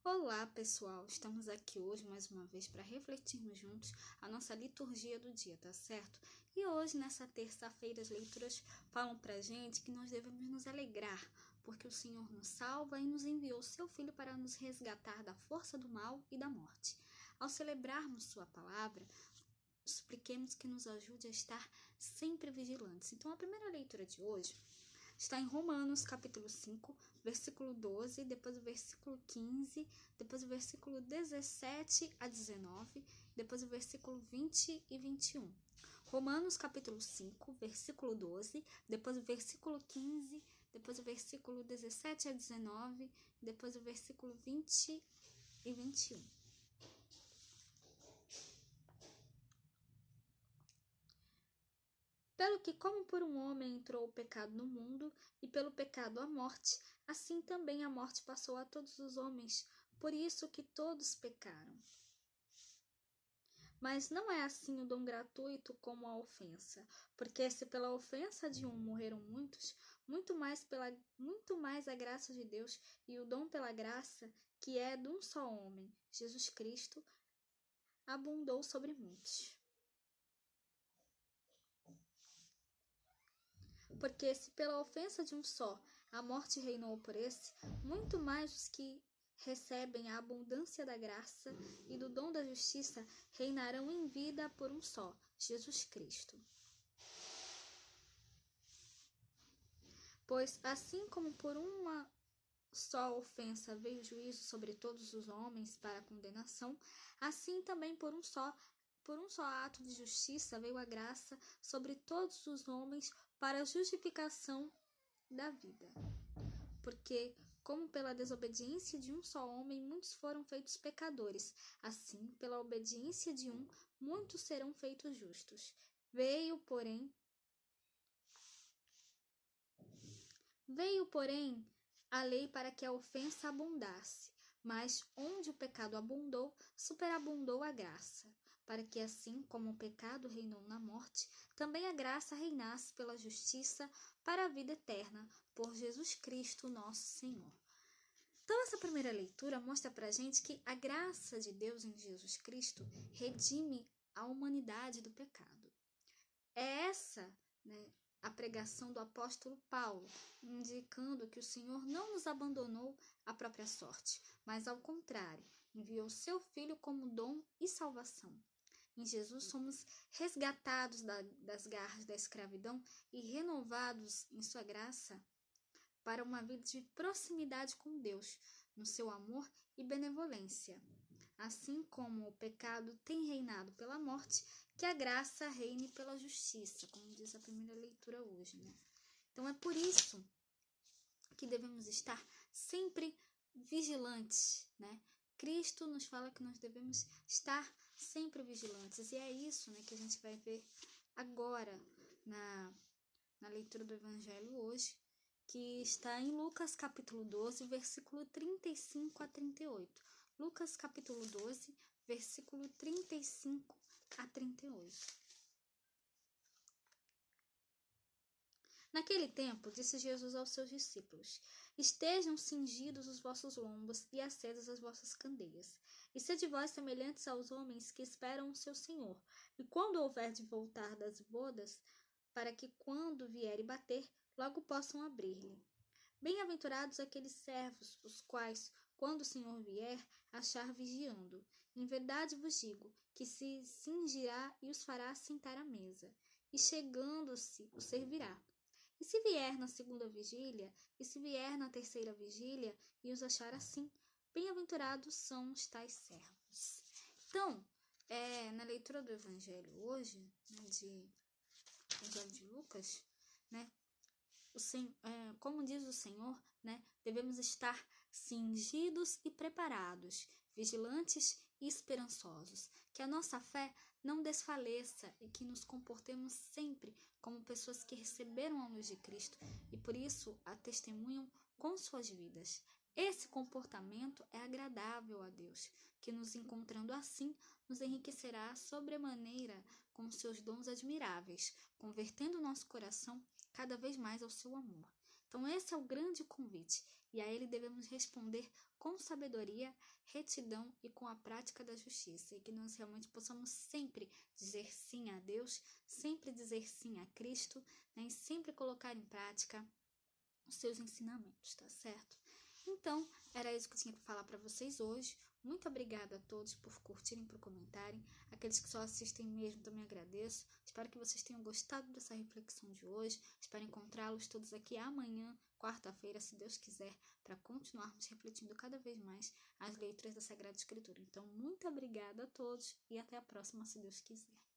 Olá, pessoal! Estamos aqui hoje mais uma vez para refletirmos juntos a nossa liturgia do dia, tá certo? E hoje, nessa terça-feira, as leituras falam pra gente que nós devemos nos alegrar, porque o Senhor nos salva e nos enviou seu Filho para nos resgatar da força do mal e da morte. Ao celebrarmos sua palavra, supliquemos que nos ajude a estar sempre vigilantes. Então, a primeira leitura de hoje está em Romanos, capítulo 5, versículo 12, depois o versículo 15, depois o versículo 17 a 19, depois o versículo 20 e 21. Romanos, capítulo 5, versículo 12, depois o versículo 15, depois o versículo 17 a 19, depois o versículo 20 e 21. Pelo que, como por um homem entrou o pecado no mundo, e pelo pecado a morte, assim também a morte passou a todos os homens, por isso que todos pecaram. Mas não é assim o dom gratuito como a ofensa, porque se pela ofensa de um morreram muitos, muito mais a graça de Deus e o dom pela graça, que é de um só homem, Jesus Cristo, abundou sobre muitos. Porque se pela ofensa de um só a morte reinou por esse, muito mais os que recebem a abundância da graça e do dom da justiça reinarão em vida por um só, Jesus Cristo. Pois assim como por uma só ofensa veio o juízo sobre todos os homens para a condenação, assim também por um só ato de justiça veio a graça sobre todos os homens para a justificação da vida. Porque, como pela desobediência de um só homem muitos foram feitos pecadores, assim, pela obediência de um, muitos serão feitos justos. Veio, porém, a lei para que a ofensa abundasse, mas onde o pecado abundou, superabundou a graça, para que assim como o pecado reinou na morte, também a graça reinasse pela justiça para a vida eterna, por Jesus Cristo, nosso Senhor. Então, essa primeira leitura mostra pra gente que a graça de Deus em Jesus Cristo redime a humanidade do pecado. É essa, a pregação do apóstolo Paulo, indicando que o Senhor não nos abandonou à própria sorte, mas ao contrário, enviou seu Filho como dom e salvação. Em Jesus somos resgatados das garras da escravidão e renovados em sua graça para uma vida de proximidade com Deus, no seu amor e benevolência. Assim como o pecado tem reinado pela morte, que a graça reine pela justiça, como diz a primeira leitura hoje, Então é por isso que devemos estar sempre vigilantes, Cristo nos fala que nós devemos estar sempre vigilantes, e é isso, que a gente vai ver agora na leitura do Evangelho hoje, que está em Lucas capítulo 12, versículo 35 a 38. Lucas capítulo 12, versículo 35 a 38. Naquele tempo, disse Jesus aos seus discípulos: Estejam cingidos os vossos lombos e acesas as vossas candeias. E sede vós semelhantes aos homens que esperam o seu Senhor, e quando houver de voltar das bodas, para que quando vier e bater, logo possam abrir-lhe. Bem-aventurados aqueles servos, os quais, quando o Senhor vier, achar vigiando. Em verdade vos digo, que se cingirá e os fará sentar à mesa, e chegando-se, os servirá. E se vier na segunda vigília, e se vier na terceira vigília, e os achar assim, bem-aventurados são os tais servos. Então, na leitura do Evangelho hoje, de Evangelho de Lucas, como diz o Senhor, devemos estar cingidos e preparados, vigilantes e esperançosos, que a nossa fé não desfaleça e que nos comportemos sempre como pessoas que receberam a luz de Cristo e por isso a testemunham com suas vidas. Esse comportamento é agradável a Deus, que nos encontrando assim, nos enriquecerá sobremaneira com seus dons admiráveis, convertendo nosso coração cada vez mais ao seu amor. Então esse é o grande convite, e a ele devemos responder com sabedoria, retidão e com a prática da justiça, e que nós realmente possamos sempre dizer sim a Deus, sempre dizer sim a Cristo, né, e sempre colocar em prática os seus ensinamentos, tá certo? Então, era isso que eu tinha para falar para vocês hoje. Muito obrigada a todos por curtirem, por comentarem. Aqueles que só assistem mesmo, também agradeço. Espero que vocês tenham gostado dessa reflexão de hoje. Espero encontrá-los todos aqui amanhã, quarta-feira, se Deus quiser, para continuarmos refletindo cada vez mais as leituras da Sagrada Escritura. Então, muito obrigada a todos e até a próxima, se Deus quiser.